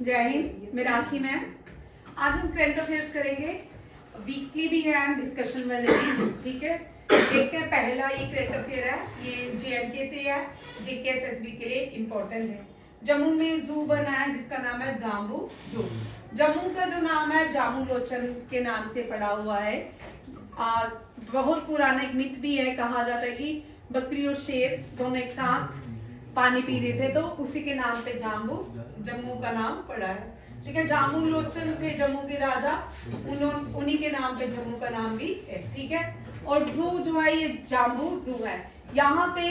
जय हिंद, मैं राखी मैम। आज हम करंट अफेयर्स करेंगे, वीकली भी है एंड डिस्कशन वाले भी। ठीक है, देखते हैं। पहला ये करंट अफेयर है, ये JNK से है, JKSSB के लिए इम्पोर्टेंट है। जम्मू में जू बना है जिसका नाम है जाम्बू जू। जम्मू का जो नाम है जामू लोचन के नाम से पड़ा हुआ है। बहुत पुराना एक मिथ भी है, कहा जाता है कि बकरी और शेर दोनों एक साथ पानी पी रहे थे, तो उसी के नाम पे जाम्बू जम्मू का नाम पड़ा है। ठीक है, जामू लोचन के जम्मू के राजा, उन्हीं के नाम पे जम्मू का नाम भी है। ठीक है, और जू जो है ये जाम्बू जू है। यहाँ पे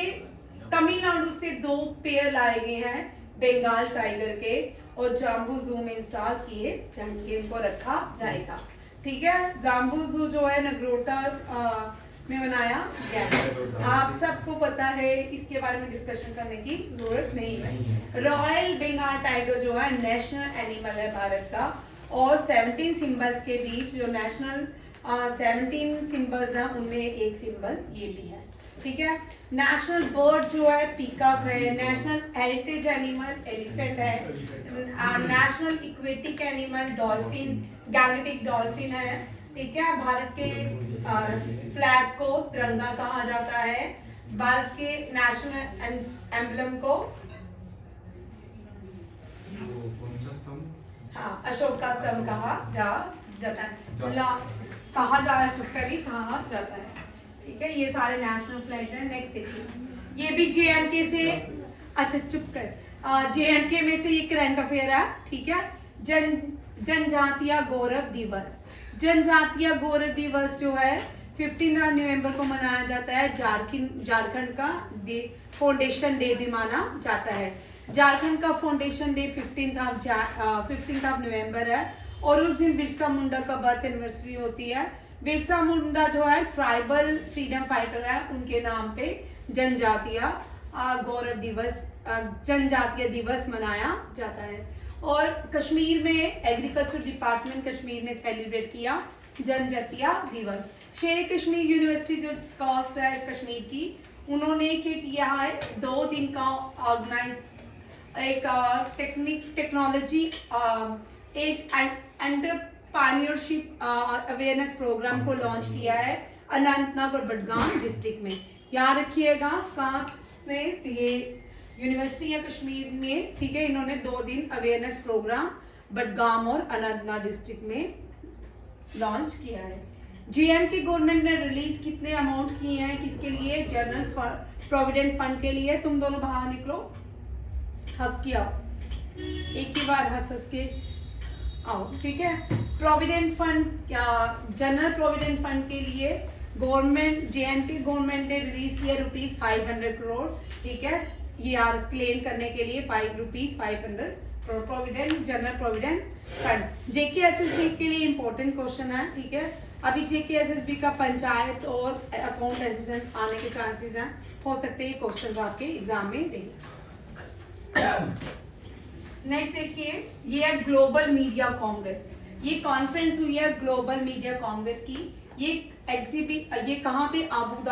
तमिलनाडु से 2 पेयर लाए गए हैं बंगाल टाइगर के, और जाम्बू जू में इंस्टॉल किए जाएंगे, इनको रखा जाएगा। ठीक है, जाम्बू जू जो है नगरोटा में बनाया गया। आप सबको पता है, इसके बारे में डिस्कशन करने की जरूरत नहीं है। रॉयल बंगाल टाइगर जो है नेशनल एनिमल है भारत का, और 17 सिंबल्स के बीच जो नेशनल 17 सिंबल्स हैं उनमें एक सिंबल ये भी है। ठीक है, नेशनल बर्ड जो है पीकॉक है, नेशनल हेरिटेज एनिमल एलिफेंट है, national aquatic animal dolphin, Gangetic dolphin है। ठीक है, भारत के फ्लैग को तिरंगा कहा जाता है, भारत के नेशनल एम्बलम को अशोक का स्तंभ कहा जाता है, कहा जा सकता है, कहा जाता है। ठीक है, ये सारे नेशनल फ्लैग हैं। नेक्स्ट देखिए, ये भी JNK से, अच्छा चुप कर, JNK में से ये करंट अफेयर है। ठीक है, जनजातीय गौरव दिवस। जनजातीय गौरव दिवस जो है 15 नवंबर को मनाया जाता है। झारखंड का फाउंडेशन डे भी माना जाता है। झारखंड का फाउंडेशन डे 15 नवंबर है, और उस दिन बिरसा मुंडा का बर्थ एनिवर्सरी होती है। बिरसा मुंडा जो है ट्राइबल फ्रीडम फाइटर है, उनके नाम पे जनजातीय गौरव दिवस, जनजातीय दिवस मनाया जाता है। और कश्मीर में एग्रीकल्चर डिपार्टमेंट कश्मीर ने सेलिब्रेट किया जनजातीय दिवस। शेर कश्मीर यूनिवर्सिटी जो स्कॉस्ट है कश्मीर की, उन्होंने क्या किया है, 2 दिन का ऑर्गेनाइज एक टेक्नोलॉजी एक एंटरप्रेन्योरशिप अवेयरनेस प्रोग्राम को लॉन्च किया है अनंतनाग और बडगाम डिस्ट्रिक्ट में। याद रखिएगा, स्कॉस्ट ने ये यूनिवर्सिटी या कश्मीर में, ठीक है, इन्होंने 2 दिन अवेयरनेस प्रोग्राम बडगाम और अनंतनाग डिस्ट्रिक्ट में लॉन्च किया है। JNK गवर्नमेंट ने रिलीज कितने अमाउंट किए हैं, किसके लिए? जनरल प्रोविडेंट फंड के लिए। तुम दोनों बाहर निकलो, हंस के आओ, एक ही बार हंस के आओ। ठीक है, प्रोविडेंट फंड, क्या जनरल प्रोविडेंट फंड के लिए गवर्नमेंट, JNK गवर्नमेंट ने रिलीज किया ₹500 करोड़। ठीक है, ये यार क्लेम करने के लिए ₹500 crore provident, general provident fund. JKSSB के लिए इंपॉर्टेंट क्वेश्चन है। ठीक है, अभी JKSSB का पंचायत और अकाउंट असिस्टेंट आने के चांसेस हैं, हो सकते हैं ये क्वेश्चन आपके एग्जाम में देंगे। नेक्स्ट देखिए, ये है ग्लोबल मीडिया कांग्रेस। ये कॉन्फ्रेंस हुई है ग्लोबल मीडिया कांग्रेस की। ये कहाँ पे? आबू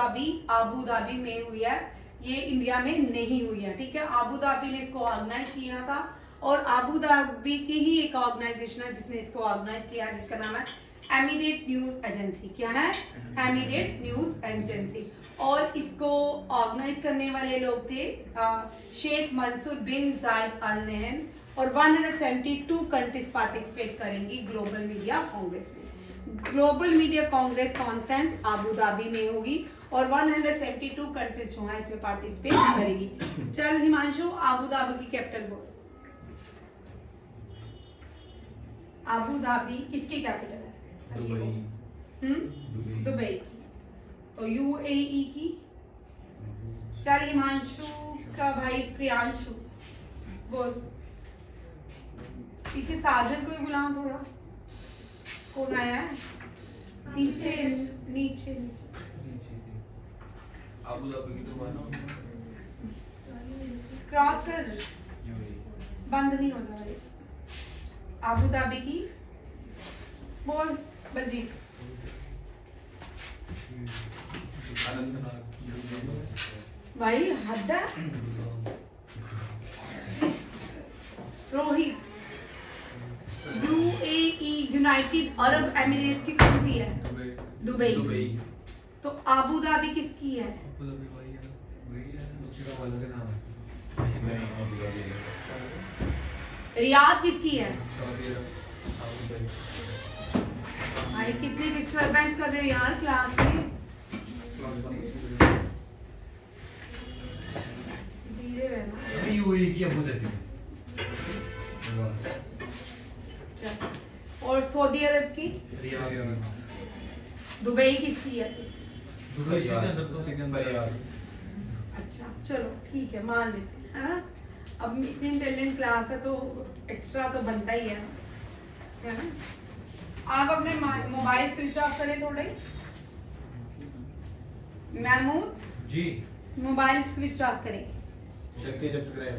धाबी में हुई है, ये इंडिया में नहीं हुई है। ठीक है, आबू धाबी ने इसको ऑर्गेनाइज किया था, और आबू धाबी की ही एक ऑर्गेनाइजेशन है जिसने इसको ऑर्गेनाइज किया है, जिसका नाम है एमिरेट न्यूज एजेंसी। क्या है? Emirate news agency. और इसको ऑर्गेनाइज करने वाले लोग थे शेख मंसूर बिन जायद अल नहयान, और 172 कंट्रीज पार्टिसिपेट करेंगी ग्लोबल मीडिया कांग्रेस में। Global media Congress conference Abu Dhabi में होगी, और 172 कंट्रीज जो है इसमें पार्टिसिपेट करेगी। चल हिमांशु, आबू धाबी की कैपिटल बोल। आबू धाबी किसकी कैपिटल है? दुबई की। तो UAE की। चल हिमांशु का भाई प्रियांशु बोल। पीछे साजन को ही बुलाओ थोड़ा, कौन आया है? नीचे नीचे आबू धाबी की तो मानो क्रॉस कर, बंद नहीं हो जा रही। आबू धाबी की बोल बलजीत। भाई हद है। रोहित यूनाइटेड अरब एमिरेट्स की कौन सी है? दुबई। दुबई। तो आबू धाबी किसकी है? अबू धाबी वही है उसकी का अलग नाम है। नहीं अबू धाबी है। रियाद किसकी है? सऊदी अरब। भाई कितनी डिस्टरबेंस कर रहे हो यार क्लास में। धीरे बहना। अभी यूएई की अबू धाबी। और सऊदी अरब की? रियाद। दुबई किसकी है? दुबई उसके अंदर रियाद। अच्छा चलो ठीक है, मान लेते हैं, है ना। अब इतनी इंटेलिजेंट क्लास है तो एक्स्ट्रा तो बनता ही है ना। आप अपने मोबाइल स्विच ऑफ करें थोड़े। महमूद जी मोबाइल स्विच ऑफ करें। शक्ति जब्त कराए।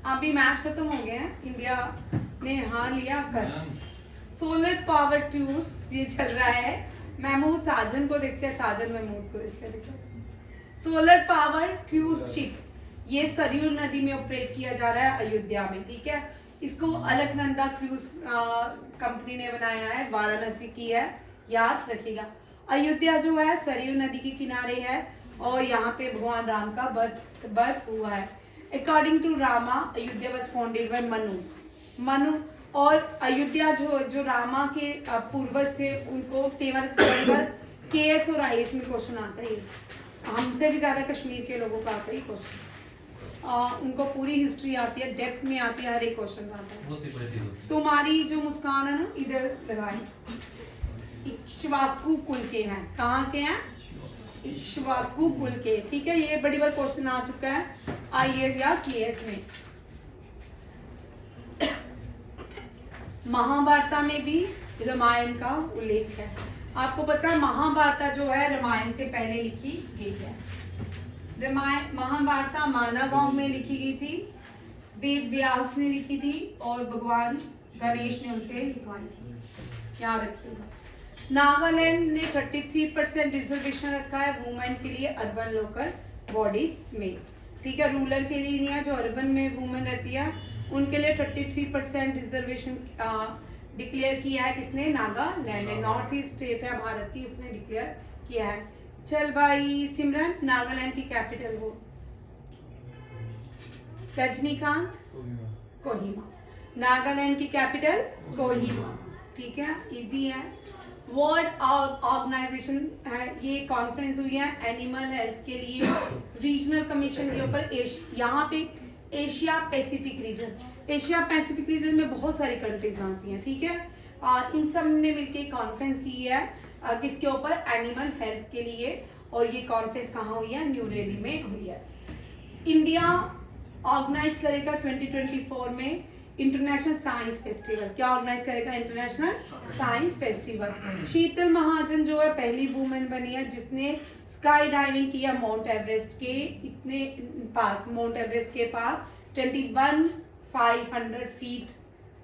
अभी मैच खत्म हो गया है, इंडिया ने हार लिया कर। सोलर पावर ट्यूब्स ये चल रहा है। महमूद साजन को देखते हैं, साजन महमूद को देखते हैं। सोलर पावर क्रूज शिप ये सरयू नदी में ऑपरेट किया जा रहा है अयोध्या में, ठीक है। इसको अलकनंदा क्रूज कंपनी ने बनाया है, वाराणसी की है, याद रखिएगा। अयोध्या जो है सरयू नदी के किनारे है और यहाँ पे भगवान राम का बर्थ हुआ है। According to Rama Ayodhya was founded by Manu और अयोध्या जो रामा के पूर्वज थे उनको तेवर केएस और आईएएस में क्वेश्चन आता है। हमसे भी ज्यादा कश्मीर के लोगों का आता है क्वेश्चन। उनको पूरी हिस्ट्री आती है, डेप्थ में आती है, हर एक क्वेश्चन आता है। तुम्हारी जो मुस्कान है ना इधर लगाए। इक्ष्वाकु कुल के हैं, कहाँ के हैं? इक्ष्वाकु कुल के, ठीक है। ये बड़ी बार क्वेश्चन आ चुका है आईएएस या केएस में। महाभारत में भी रामायण का उल्लेख है। आपको पता है महाभारत जो है रामायण से पहले लिखी गई है। महाभारत माना गांव में लिखी गई थी, वेद व्यास ने लिखी थी और भगवान गणेश ने उनसे लिखवाई थी, याद रखिएगा। नागालैंड ने 33% रिजर्वेशन रखा है वुमेन के लिए अर्बन लोकल बॉडीज में, ठीक है। रूरल के लिए नहीं है, जो अर्बन में वुमेन रहती है उनके लिए 33% रिजर्वेशन डिक्लेयर किया है। किसने? नागालैंड ने, नॉर्थ ईस्ट स्टेट है भारत की, उसने डिक्लेयर किया है। चल भाई सिमरन, नागालैंड की कैपिटल हो। रजनीकांत कोहिमा। नागालैंड की कैपिटल कोहिमा, ठीक है, इजी है। वर्ल्ड ऑर्गेनाइजेशन है, ये कॉन्फ्रेंस हुई है एनिमल हेल्थ के लिए रीजनल कमीशन के ऊपर। यहाँ पे Asia Pacific region, Asia Pacific region में बहुत सारी कंट्रीज आती हैं, ठीक है। इन सब ने मिलकर कॉन्फ्रेंस की है किसके ऊपर? एनिमल हेल्थ के लिए। और ये कॉन्फ्रेंस कहाँ हुई है? न्यू दिल्ली में हुई है। इंडिया ऑर्गेनाइज करेगा 2024 में इंटरनेशनल साइंस फेस्टिवल। क्या ऑर्गेनाइज करेगा? International science festival. Shital Mahajan जो है पहली वुमेन बनी है जिसने स्काई डाइविंग किया माउंट एवरेस्ट के इतने पास, माउंट एवरेस्ट के पास 21,500 फीट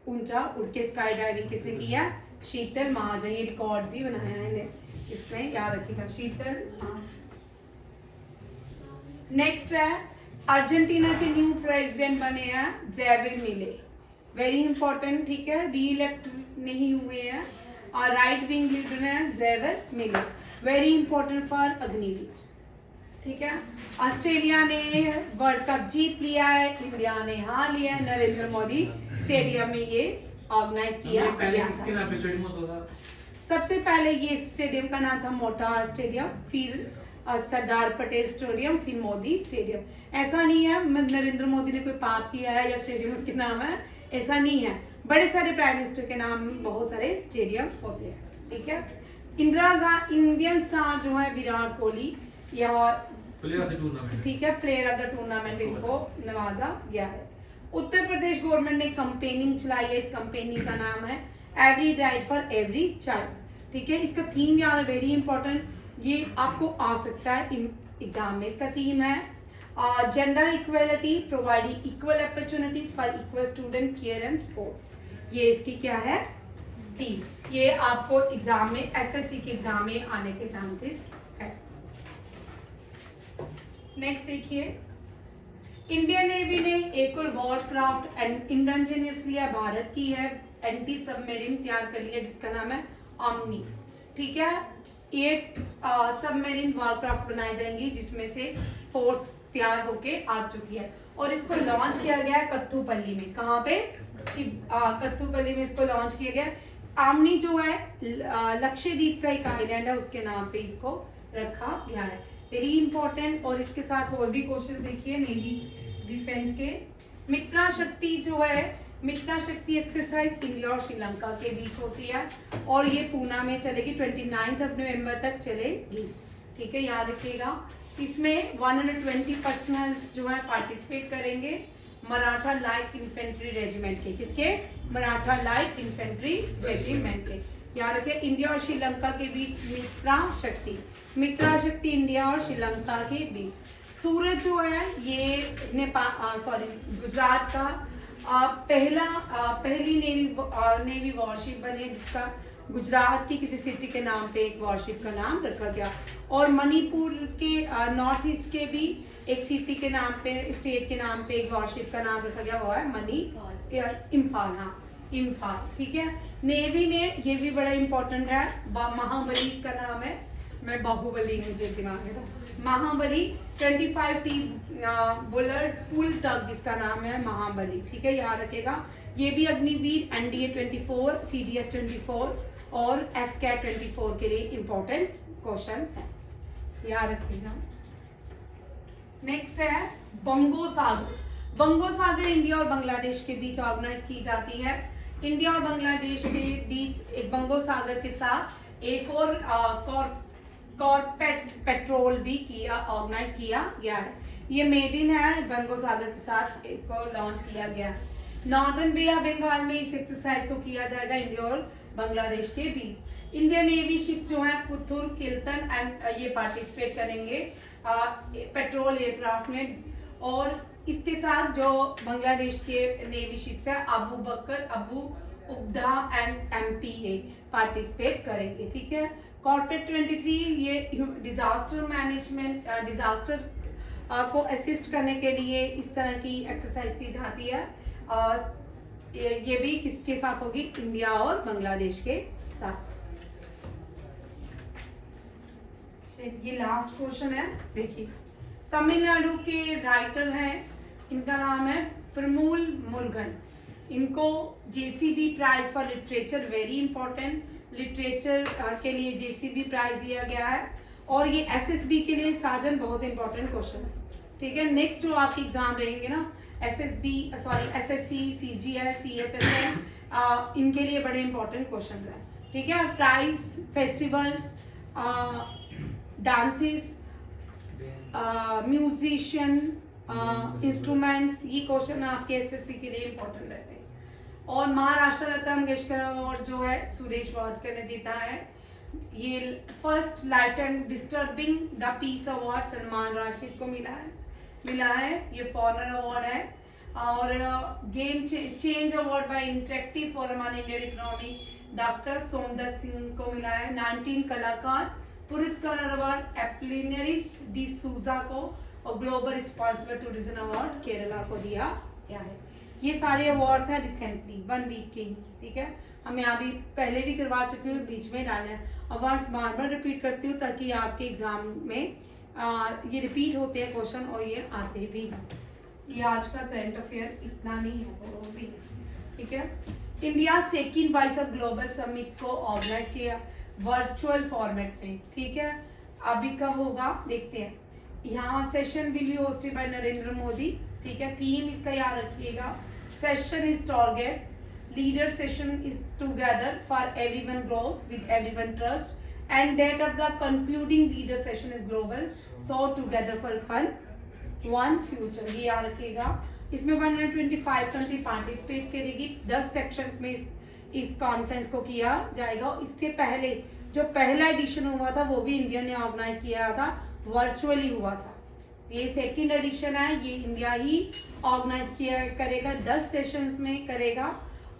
ऊंचा उड़ के स्काई डाइविंग किसने किया? शीतल महाजन। ये रिकॉर्ड भी बनाया है इसने, याद रखिएगा, शीतल। नेक्स्ट है अर्जेंटीना के न्यू प्रेसिडेंट बने हैं ज़ेविर मिले, वेरी इंपॉर्टेंट, ठीक है। री इलेक्ट नहीं हुए हैं और राइट विंग लीडर है ज़ेविर मिले, वेरी इंपॉर्टेंट फॉर अग्निवीर, ठीक है। ऑस्ट्रेलिया ने वर्ल्ड कप जीत लिया है, इंडिया ने हार लिया है। नरेंद्र मोदी स्टेडियम में ये ऑर्गेनाइज किया। पहले किसके नाम पे स्टेडियम होता था? सबसे पहले ये स्टेडियम का नाम था मोटा स्टेडियम, फिर सरदार पटेल स्टेडियम, फिर मोदी स्टेडियम। ऐसा नहीं है नरेंद्र मोदी ने कोई पाप किया है या स्टेडियम उसके नाम है, ऐसा नहीं है। बड़े सारे प्राइम मिनिस्टर के नाम बहुत सारे स्टेडियम होते हैं, ठीक है। इंडियन स्टार जो है विराट कोहली, यह प्लेयर ऑफ द टूर्नामेंट, ठीक है, प्लेयर ऑफ द टूर्नामेंट इनको नवाजा गया है। उत्तर प्रदेश गवर्नमेंट ने कंपेनिंग चलाई है, इस कंपेनिंग का नाम है every right for every child, ठीक है। इसका थीम यार वेरी इंपॉर्टेंट, ये आपको आ सकता है एग्जाम में। इसका थीम है gender equality, providing equal opportunities for equal student care and sport. ये इसकी क्या है? थीम। ये आपको एग्जाम में, एसएससी के एग्जाम में आने के चांसेस है। नेक्स्ट देखिए, इंडियन नेवी ने एक और वॉरक्राफ्ट एंड इंडिजिनियसली भारत की है एंटी सबमरीन तैयार कर लिया जिसका नाम है ओमनी। ठीक है, 8 सबमरीन वॉरक्राफ्ट बनाई जाएंगी जिसमें से 4 तैयार होके आ चुकी है और इसको लॉन्च किया गया है कत्थुपल्ली में। कहाँ पे? कत्थुपल्ली में इसको लॉन्च किया गया। आमनी जो है लक्षद्वीप का एक आइलैंड है उसके नाम पे इसको रखा गया है। Very important. और इसके साथ और भी क्वेश्चन देखिए नेवी डिफेंस के। मित्रा शक्ति जो है, मित्रा शक्ति एक्सरसाइज इंडिया और श्रीलंका के बीच होती है और ये पूना में चलेगी, 29 नवंबर तक चलेगी। ठीक है, याद रखिएगा। इसमें 120 पर्सनल्स जो है पार्टिसिपेट करेंगे मराठा लाइट इन्फेंट्री रेजिमेंट के। किसके? मराठा लाइट इन्फेंट्री रेजिमेंट के। याद रखिए, इंडिया और श्रीलंका के बीच मित्रा शक्ति, मित्रा शक्ति इंडिया और श्रीलंका के बीच। सूरत जो है ये गुजरात का पहली नेवी वॉरशिप बनी है जिसका गुजरात की किसी सिटी के नाम पे एक वॉरशिप का नाम रखा गया। और मणिपुर के नॉर्थ ईस्ट के भी एक सिटी के नाम पे, स्टेट के नाम पे एक वॉरशिप का नाम रखा गया, वो है इम्फाल। हाँ, इम्फाल। ठीक है, नेवी ने, ये भी बड़ा इंपॉर्टेंट है, महाबली इसका नाम है, मैं बाहुबली मुझे दिमाग में था, महाबली 25 टी बुलेट पुल टग जिसका नाम है महाबली। ठीक है, याद रखेगा। ये भी अग्निवीर, एनडीए 24, सीडीएस 24 और एफकैट 24 के लिए इंपॉर्टेंट क्वेश्चंस हैं, याद रखिएगा। नेक्स्ट है बंगोसागर। बंगोसागर इंडिया और बांग्लादेश के बीच ऑर्गेनाइज की जाती है। इंडिया और बांग्लादेश के बीच एक बंगोसागर के साथ एक और कॉर्पेट पेट्रोल भी ऑर्गेनाइज किया गया है। ये मेड इन है, बंगोसागर के साथ इसको लॉन्च किया गया। नॉर्दर्न बे ऑफ बंगाल में इस एक्सरसाइज को किया जाएगा इंडिया और बांग्लादेश के बीच। इंडियन नेवी शिप जो है कुथुर, किल्तन एंड ये पार्टिसिपेट करेंगे पेट्रोल एयरक्राफ्ट में। और इसके साथ जो बांग्लादेश के नेवी शिप्स है अबू बकर, अबू उब्दा एंड एमपीए पार्टिसिपेट करेंगे। ठीक है, कॉर्पेट 23 ये डिजास्टर मैनेजमेंट, डिजास्टर को असिस्ट करने के लिए इस तरह की एक्सरसाइज की जाती है। ये भी किसके साथ होगी? इंडिया और बांग्लादेश के साथ। ये लास्ट क्वेश्चन है, देखिए। तमिलनाडु के राइटर हैं, इनका नाम है प्रमूल मुरुगन। इनको JCB prize for literature, very important, literature के लिए जेसीबी प्राइज दिया गया है। और ये एसएसबी के लिए साजन बहुत इंपॉर्टेंट क्वेश्चन है। ठीक है, नेक्स्ट जो आपके एग्जाम रहेंगे ना, एसएससी, सीजीएल, सीएचएसएल, इनके लिए बड़े इंपॉर्टेंट क्वेश्चन है। ठीक है, prize, festivals, dances, musician, instruments, ये क्वेश्चन आपके एसएससी के लिए इंपॉर्टेंट रहते हैं। और महाराष्ट्र लता मंगेशकर अवार्ड जो है सुरेश वाडकर ने जीता है। ये first light and disturbing the peace award Salman Rashid को मिला है। ये फॉरनर अवार्ड है। और game change award by interactive forum on Indian economy doctor Somdatt Singh को मिला है। 19 कलाकार पुरस्कार अवार्ड एप्लिनरिस डी सूजा को और global responsible tourism award Kerala को दिया गया है। ये सारे अवार्ड हैं रिसेंटली 1 वीक के। ठीक है, हम यहाँ भी पहले भी करवा चुके हैं, बीच में डाले हैं। अवार्ड्स बार बार रिपीट करती हूँ ताकि आपके एग्जाम में ये रिपीट होते हैं क्वेश्चन और ये आते भी हैं। ये आज का करंट अफेयर इतना नहीं है वो भी। ठीक है, India second vice global summit को ऑर्गेनाइज किया वर्चुअल फॉर्मेट में। ठीक है, अभी कब होगा देखते हैं। यहाँ session will be hosted by Narendra Modi. ठीक है, थीम इसका याद रखिएगा, session is target, leader session is together for everyone growth with everyone trust, and date of the concluding leader session is global, so together for fun one future। ये याद रखिएगा। इसमें 125 country participate करेगी। 10 sections में इस conference को किया जाएगा। इससे पहले जो पहला एडिशन हुआ था वो भी इंडिया ने ऑर्गेनाइज किया था, वर्चुअली हुआ था। ये सेकंड एडिशन है, ये इंडिया ही ऑर्गेनाइज किया करेगा, 10 सेशंस में करेगा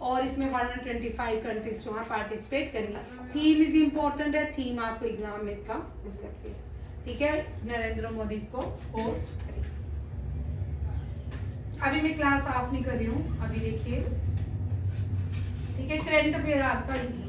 और इसमें 125 कंट्रीज जो है पार्टिसिपेट करेंगे। थीम इज इम्पोर्टेंट है, थीम आपको एग्जाम में इसका पूछ सकती है। ठीक है, नरेंद्र मोदी इसको होस्ट करेंगे। अभी मैं क्लास ऑफ नहीं कर रही हूँ, अभी देखिए, ठीक है, करंट अफेयर आज का ही है।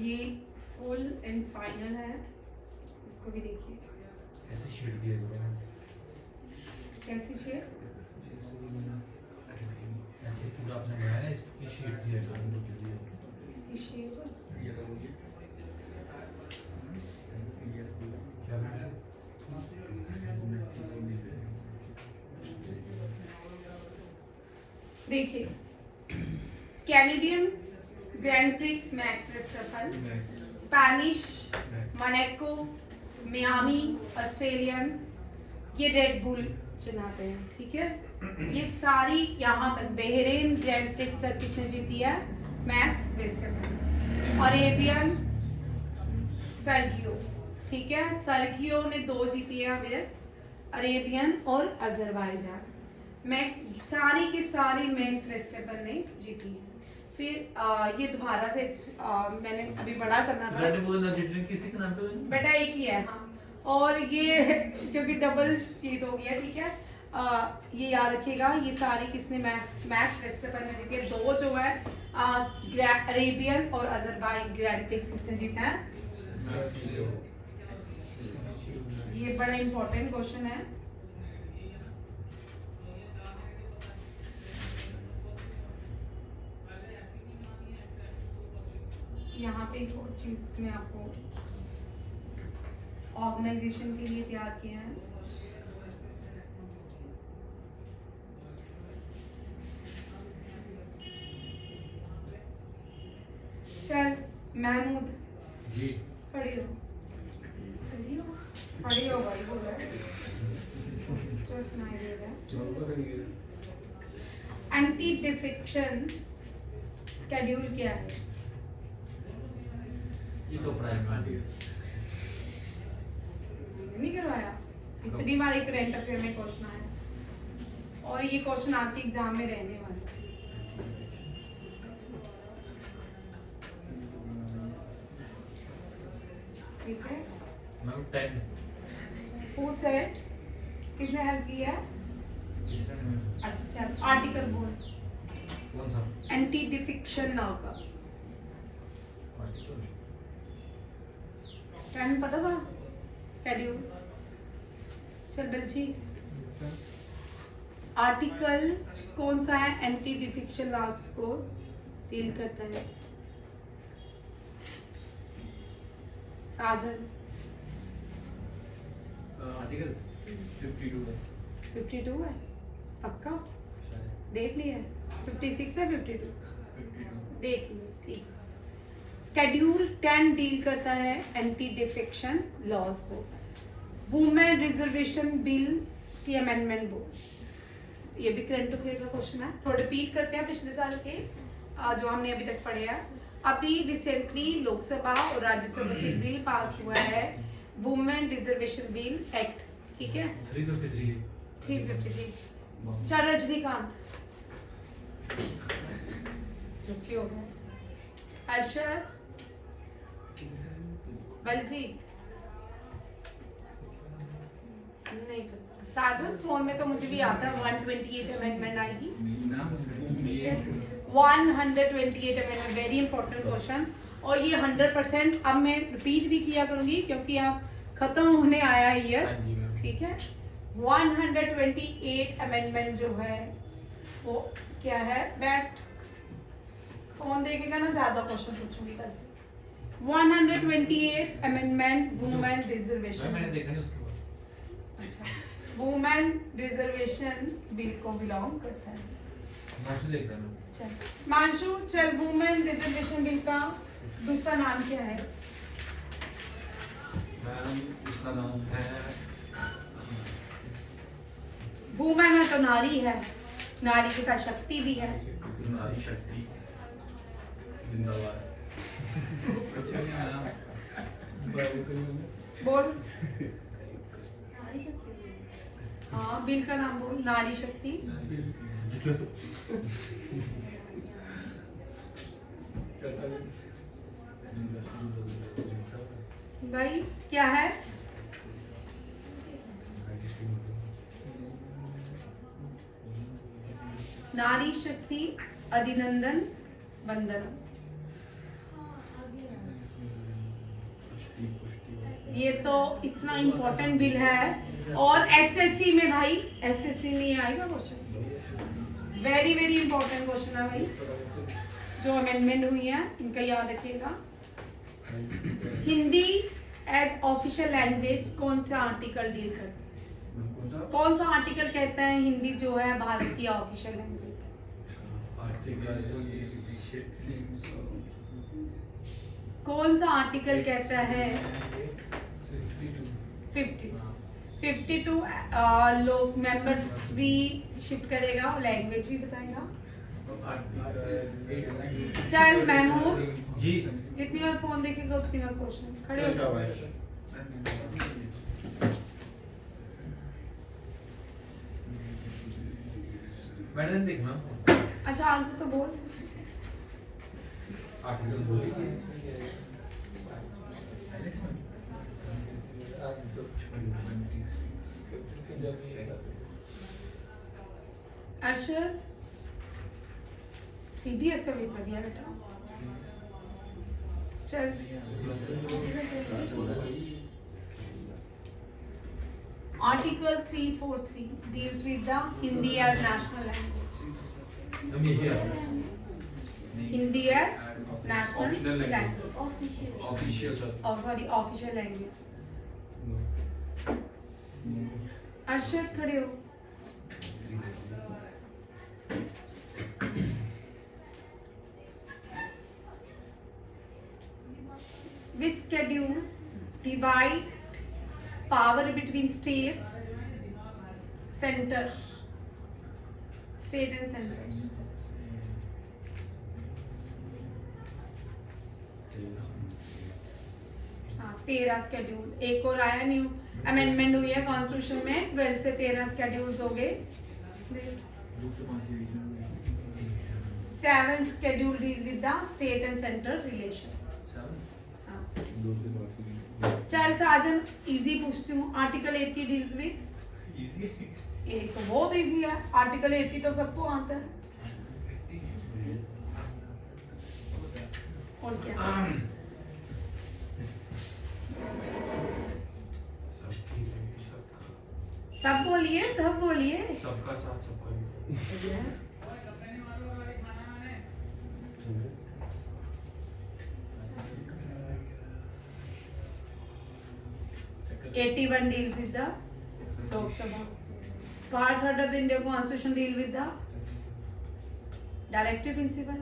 ये फुल एंड फाइनल है, इसको भी देखिए। ऐसे शीट दिया गया है। कैसी शेप? ऐसे पूरा आपने बनाया है, इसकी शीट दिया गया है। इसकी शेप क्या बनाया? देखिए, Canadian Grand Prix Max Verstappen, Spanish Monaco, Miami Australian, ये रेड बुल चलाते हैं, ठीक है। ये सारी यहाँ तक बहरेन ग्रैंड प्रिक्स तक किसने जीती है? मैक्स वेस्टरफन। अरेबियन सर्गियो, ठीक है, सर्गियो ने 2 जीती है, फिर अरेबियन और अजरबैजान। मैं सारी की सारी मैक्स वेस्टरफन ने जीती है। फिर ये दोबारा से मैंने अभी बड़ा करना था, रेड बुल ना जीतने किसी के नाम पे तो नहीं? बेटा एक ही है, हाँ, और ये क्योंकि डबल शीट हो गया, ठीक है। ये याद रखिएगा, ये सारी किसने मैक्स वेस्टरफन ने जीती है। 2 जो है अरेबियन और अजरबैजान ग्रैंड प्रिक्स किसने जीता है? ये बड़ा इंपॉर्टेंट क्वेश्चन है। यहाँ पे एक और चीज मैं आपको ऑर्गेनाइजेशन के लिए तैयार किया है। चल महमूद जी खड़ी हो, खड़ी हो भाई, बोल रहा है just my way है। एंटी डिफेक्शन शेड्यूल क्या है? ये तो प्राइम नहीं करवाया, इतनी बार एक करंट अफेयर में क्वेश्चन आया, और ये क्वेश्चन आपके एग्जाम में रहने वाले। ठीक है, मैम 10 हु सेड, किसने हेल्प किया? इसमें में अच्छा चल, आर्टिकल बोल, कौन सा एंटी डिफेक्शन लॉ का आर्टिकल? क्या पता था? शेड्यूल, चल बलची, आर्टिकल कौन सा है एंटी डिफेक्शन लॉज को डील करता है? साजन आर्टिकल 52 है। 52 है पक्का? शायद देख लिया है? 56 है 52? 52 देख लिया, ठीक। शेड्यूल 10 डील करता है एंटी डिफेक्शन लॉज को। वुमेन रिजर्वेशन बिल की अमेंडमेंट बोल, ये भी करंट अफेयर का क्वेश्चन है, थोड़ा रिपीट करते हैं पिछले साल के जो हमने अभी तक पढ़े हैं। अभी रिसेंटली लोकसभा और राज्यसभा से बिल पास हुआ है, वुमेन रिजर्वेशन बिल एक्ट, ठीक है, 353। चल रजनीकांत दुखी हो गया, अर्शद बलजीत नहीं पता, साजन फोन में तो मुझे भी आता है 128 अमेंडमेंट आएगी, 128 अमेंडमेंट, वेरी इंपॉर्टेंट क्वेश्चन। और ये 100% अब मैं रिपीट भी किया करूंगी क्योंकि अब खत्म होने आया है ईयर, हाँ जी मैम। ठीक है। 128 अमेंडमेंट जो है वो क्या है, बैट फोन देखेगा ना, ज्यादा क्वेश्चन पूछूंगी कल से। 128 अमेंडमेंट वुमेन मैम रिजर्वेशन, मैंने देखा नहीं उसके बाद। अच्छा, वुमेन रिजर्वेशन बिल को बिलोंग करता है। मांशु देख रहा हूँ। चल मांशु, चल वुमेन रिजर्वेशन बिल का दूसरा नाम क्या है? मैम उसका नाम है वुमेन है तो नारी है, नारी के साथ शक्ति भी है। नारी शक्ति जिंदाबाद। बोल। हाँ बिल का नाम बोल, नारी शक्ति। भाई क्या है? नारी शक्ति अधिनंदन वंदन। ये तो इतना इम्पोर्टेंट बिल है और एसएससी में भाई, एसएससी में ये आएगा question, very very important question है भाई। जो अमेंडमेंट हुई है इनका याद रखिएगा। हिंदी एज ऑफिशियल लैंग्वेज कौन सा आर्टिकल डील करता है? कौन सा आर्टिकल कहता है हिंदी जो है भारत की ऑफिशियल लैंग्वेज है? कौन सा आर्टिकल कहता है? 52 लोग मेंबर्स भी शिफ्ट करेगा और लैंग्वेज भी बताएगा। चल महमूद जी जितनी बार फोन देखेगा उतनी बार क्वेश्चन। खड़े हो जाओ। मैंने देखना अच्छा आंसर तो बोल। आर्टिकल बोलिए। अर्शद सीडीएस का पेपर दिया बेटा। चल article 343 deals with the Hindi as national language. Hindi as national language. Official sir. Oh sorry, official language. Arshad खड़े हो। Which schedule divide power between states, center, state and center? हाँ 13 schedule. एक और आया न्यू अमेंडमेंट हुई है constitution में, 12 से 13 स्केड्यूल्स हो गए। 7 schedule deals with the state and central relation. चल साजन इजी पूछती हूँ। आर्टिकल 80 डील्स विद, एक तो बहुत इजी है, आर्टिकल 80 तो सबको आता है। और क्या? सब बोलिए, सब बोलिए। सबका साथ सबका विकास। 81 deals with the Lok Sabha. Part 3 of the Indian Constitution deal with the directive principle.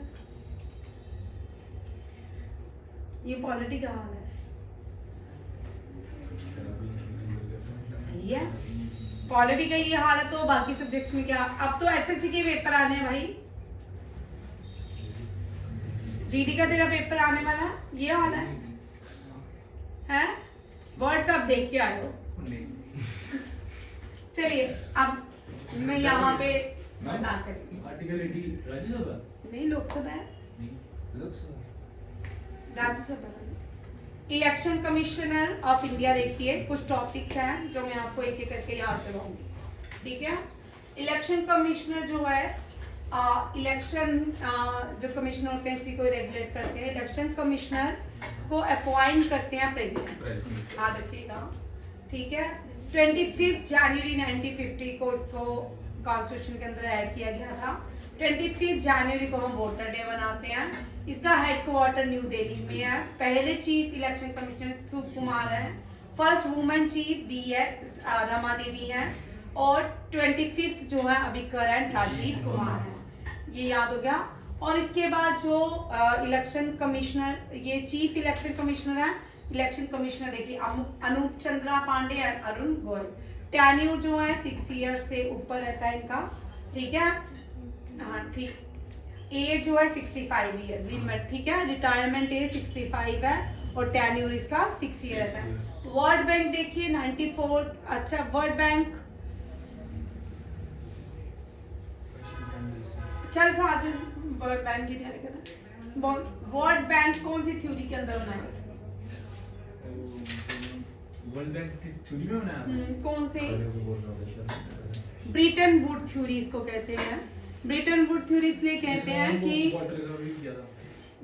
ये पॉलिटी का हाल है। सही है, पॉलिटी का ये हाल है तो बाकी सब्जेक्ट्स में क्या? अब तो एसएससी के पेपर आने हैं भाई, जीडी का तेरा पेपर आने वाला है, ये हाल है। हैं? वर्ल्ड कप देख के आए हो? चलिए अब मैं यहाँ पे मजाक करूँ। आर्टिकल 80 राज्यसभा नहीं लोकसभा है, Lok Sabha Rajya Sabha. Election commissioner of India देखिए, कुछ टॉपिक्स हैं जो मैं आपको एक एक करके याद करवाऊंगी, ठीक है? इलेक्शन कमिश्नर जो है, इलेक्शन जो कमिश्नर होते हैं इसी को रेगुलेट करते हैं। इलेक्शन कमिश्नर को अपॉइंट करते हैं प्रेसिडेंट, याद रखिएगा, ठीक है? 25 जनवरी 1950 को इसको कॉन्स्टिट्यूशन के अंदर ऐड किया गया था। 25 जनवरी को हम वोटर डे मनाते हैं। इसका हेडक्वार्टर न्यू दिल्ली में है। पहले चीफ इलेक्शन कमिश्नर सुध कुमार है, फर्स्ट वुमेन चीफ बी है रमा देवी है, और 25th जो है अभी करंट राजीव कुमार है। ये याद हो गया। और इसके बाद जो इलेक्शन कमिश्नर, ये चीफ इलेक्शन कमिश्नर है। इलेक्शन कमिश्नर देखिए अनूप चंद्रा पांडे एंड अरुण गोयल। टेन्यूर जो है 6 ईयर्स से ऊपर रहता है इनका, ठीक है। हाँ ठीक, एज जो है 65 ईयर लिमिट, ठीक है। रिटायरमेंट एज 65 है और टेन्यूर इसका 6 ईयर है। वर्ल्ड बैंक देखिए 94। अच्छा वर्ल्ड बैंक, चल साजन वर्ल्ड बैंक की तैयारी करना। वर्ल्ड बैंक कौन सी थ्योरी के अंदर बनाया था? वर्ल्ड बैंक किस थ्योरी में बनाया? कौन से? ब्रिटन वुड थ्योरी इसको कहते हैं। ब्रिटन वुड थ्योरी इसलिए कहते हैं कि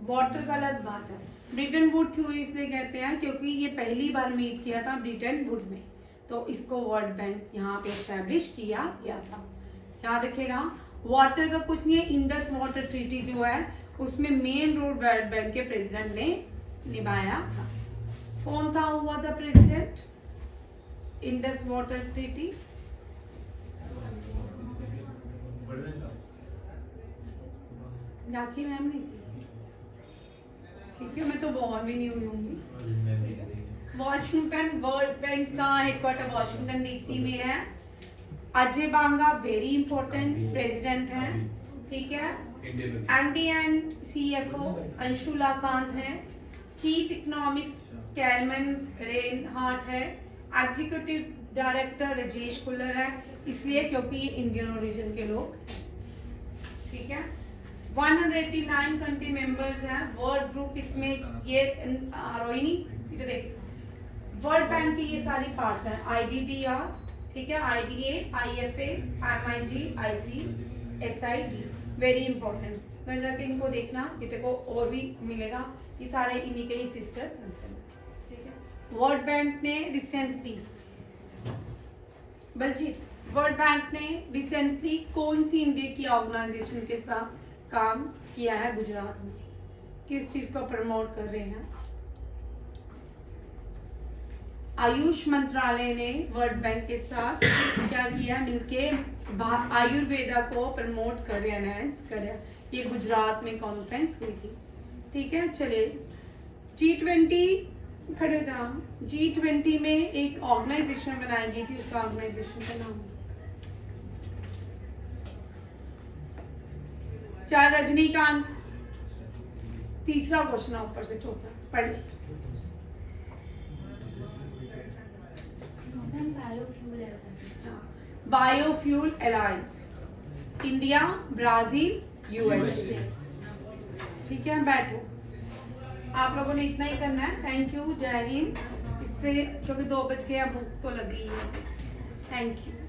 वाटर गलत बात है। ब्रिटन वुड थ्योरी इसलिए कहते हैं क्योंकि ये पहली बार मीट किया था ब्रिटन वुड में, तो इसको वर्ल्ड बैंक यहाँ पे एस्टैब्लिश किया गया था। याद रखिएगा, वाटर का कुछ नहीं है। इंडस वाटर ट्रीटी जो है उसमें मेन रोल वर्ल्ड बैंक के प्रेसिडेंट ने निभाया था। कौन था हुआ था प्रेसिडेंट इंडस वाटर ट्रीटी? राखी मैम नहीं थी, ठीक है। मैं तो बॉर्न भी नहीं हुई होंगी। वॉशिंगटन, वर्ल्ड बैंक का हेडक्वार्टर वॉशिंगटन डीसी में है। अजय बांगा वेरी इंपॉर्टेंट प्रेसिडेंट है, ठीक है। एंडियन सीएफओ अंशुला कांत है। चीफ इकोनॉमिस्ट कैलमन रेनहार्ट है। एग्जीक्यूटिव डायरेक्टर राजेश कुल्लर है, इसलिए क्योंकि ये इंडियन ओरिजिन के लोग, ठीक है। 189 कंट्री मेंबर्स हैं। वर्ल्ड ग्रुप इसमें ये रोहिणी इधर देख, वर्ल्ड बैंक की ये सारी पार्टनर IDBR, ठीक है, IDA, IFA, MIG, IC, SID, very important. घर जाके इनको देखना, ये देखो और भी मिलेगा, ये सारे इन्हीं के ही सिस्टर कंसर्न, ठीक है। वर्ल्ड बैंक ने रिसेंटली बलजीत वर्ल्ड बैंक ने रिसेंटली कौन सी इंडिया की ऑर्गेनाइजेशन के साथ काम किया है गुजरात में? किस चीज को प्रमोट कर रहे हैं? आयुष मंत्रालय ने वर्ल्ड बैंक के साथ क्या किया, मिलके आयुर्वेदा को प्रमोट कर रहे, एनहांस कर रहे। ये गुजरात में कॉन्फ्रेंस हुई थी, ठीक है। चलिए G20 खड़े हो जाओ। G20 में एक ऑर्गेनाइजेशन बनाई गई थी, उसका ऑर्गेनाइजेशन का नाम चार रजनीकांत। तीसरा क्वेश्चन ऊपर से चौथा पढ़ ले। Biofuel alliance, India, Brazil, USA, ठीक है। बैठो, आप लोगों ने इतना ही करना है। थैंक यू, जय हिंद। इससे क्योंकि 2 बज गए, अब भूख तो लगी है। Thank you.